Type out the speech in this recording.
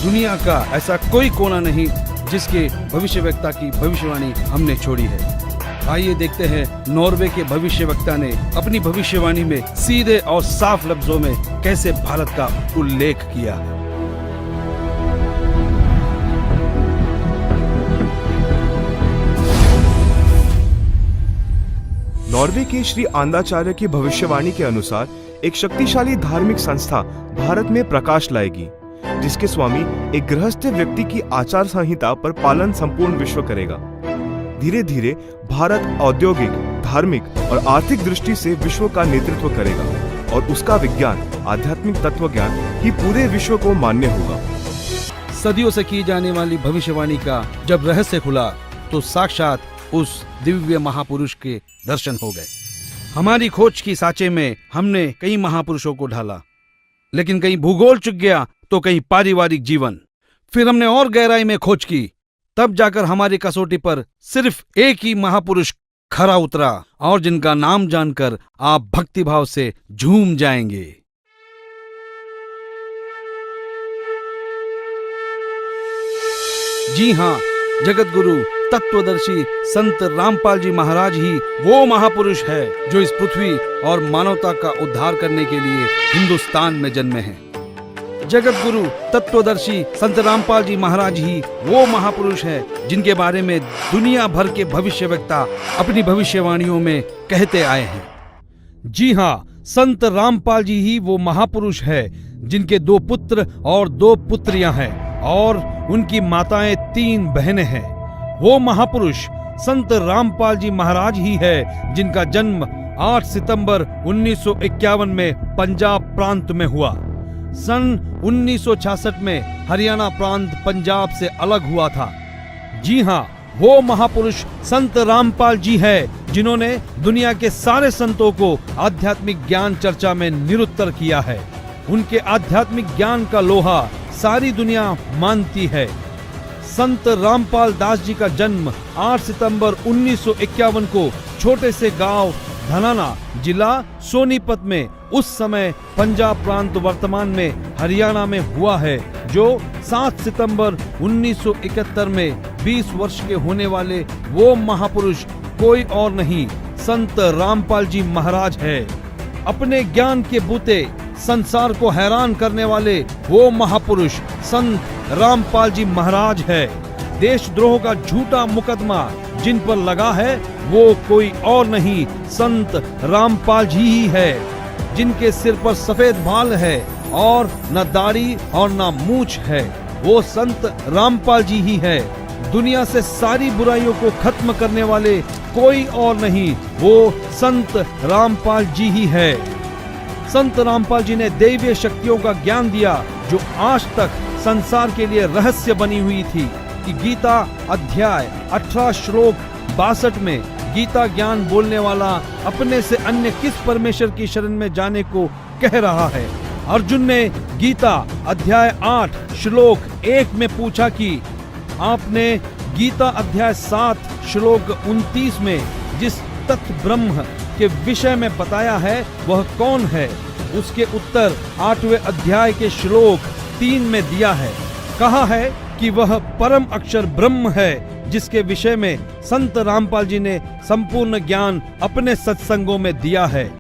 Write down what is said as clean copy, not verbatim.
दुनिया का ऐसा कोई कोना नहीं जिसके भविष्यवक्ता की भविष्यवाणी हमने छोड़ी है। आइए देखते हैं नॉर्वे के भविष्यवक्ता ने अपनी भविष्यवाणी में सीधे और साफ लफ्जों में कैसे भारत का उल्लेख किया है। नॉर्वे के श्री आंदाचार्य की भविष्यवाणी के अनुसार एक शक्तिशाली धार्मिक संस्था भारत में प्रकाश लाएगी, जिसके स्वामी एक गृहस्थ व्यक्ति की आचार संहिता पर पालन संपूर्ण विश्व करेगा। धीरे धीरे भारत औद्योगिक, धार्मिक और आर्थिक दृष्टि से विश्व का नेतृत्व करेगा और उसका विज्ञान, आध्यात्मिक तत्व ज्ञान ही पूरे विश्व को मान्य होगा। सदियों से की जाने वाली भविष्यवाणी का जब रहस्य खुला तो साक्षात उस दिव्य महापुरुष के दर्शन हो गए। हमारी खोज की सांचे में हमने कई महापुरुषों को ढाला, लेकिन कहीं भूगोल चुक गया तो कहीं पारिवारिक जीवन। फिर हमने और गहराई में खोज की, तब जाकर हमारी कसौटी पर सिर्फ एक ही महापुरुष खरा उतरा, और जिनका नाम जानकर आप भक्तिभाव से झूम जाएंगे। जी हाँ, जगत गुरु तत्वदर्शी संत रामपाल जी महाराज ही वो महापुरुष है जो इस पृथ्वी और मानवता का उद्धार करने के लिए हिंदुस्तान में जन्मे हैं। जगत गुरु तत्वदर्शी संत रामपाल जी महाराज ही वो महापुरुष है जिनके बारे में दुनिया भर के भविष्यवक्ता अपनी भविष्यवाणियों में कहते आए हैं। जी हाँ, संत रामपाल जी ही वो महापुरुष है जिनके 2 पुत्र और 2 पुत्रियां हैं और उनकी माताएं 3 बहनें हैं। वो महापुरुष संत रामपाल जी महाराज ही है जिनका जन्म 8 सितंबर 1951 में पंजाब प्रांत में हुआ। सन 1966 में हरियाणा प्रांत पंजाब से अलग हुआ था। जी हाँ, वो महापुरुष संत रामपाल जी है जिन्होंने दुनिया के सारे संतों को आध्यात्मिक ज्ञान चर्चा में निरुत्तर किया है। उनके आध्यात्मिक ज्ञान का लोहा सारी दुनिया मानती है। संत रामपाल दास जी का जन्म 8 सितंबर 1951 को छोटे से गांव धनाना, जिला सोनीपत में, उस समय पंजाब प्रांत वर्तमान में हरियाणा में हुआ है, जो 7 सितंबर 1971 में 20 वर्ष के होने वाले वो महापुरुष कोई और नहीं, संत रामपाल जी महाराज है। अपने ज्ञान के बूते संसार को हैरान करने वाले वो महापुरुष संत रामपाल जी महाराज है। देशद्रोह का झूठा मुकदमा जिन पर लगा है वो कोई और नहीं, संत रामपाल जी ही है, जिनके सिर पर सफेद बाल है और न दाढ़ी और न मूछ है। वो संत रामपाल जी ही है। दुनिया से सारी बुराइयों को खत्म करने वाले कोई और नहीं, वो संत रामपाल जी ही है। संत रामपाल जी ने दैवीय शक्तियों का ज्ञान दिया जो आज तक संसार के लिए रहस्य बनी हुई थी कि गीता अध्याय 18 श्लोक 62 में गीता ज्ञान बोलने वाला अपने से अन्य किस परमेश्वर की शरण में जाने को कह रहा है। अर्जुन ने गीता अध्याय 8 श्लोक 1 में पूछा कि आपने गीता अध्याय 7 श्लोक 29 में जिस तत्व ब्रह्म के विषय में बताया है वह कौन है। उसके उत्तर 8वें अध्याय के श्लोक 3 में दिया है। कहा है कि वह परम अक्षर ब्रह्म है, जिसके विषय में संत रामपाल जी ने संपूर्ण ज्ञान अपने सत्संगों में दिया है।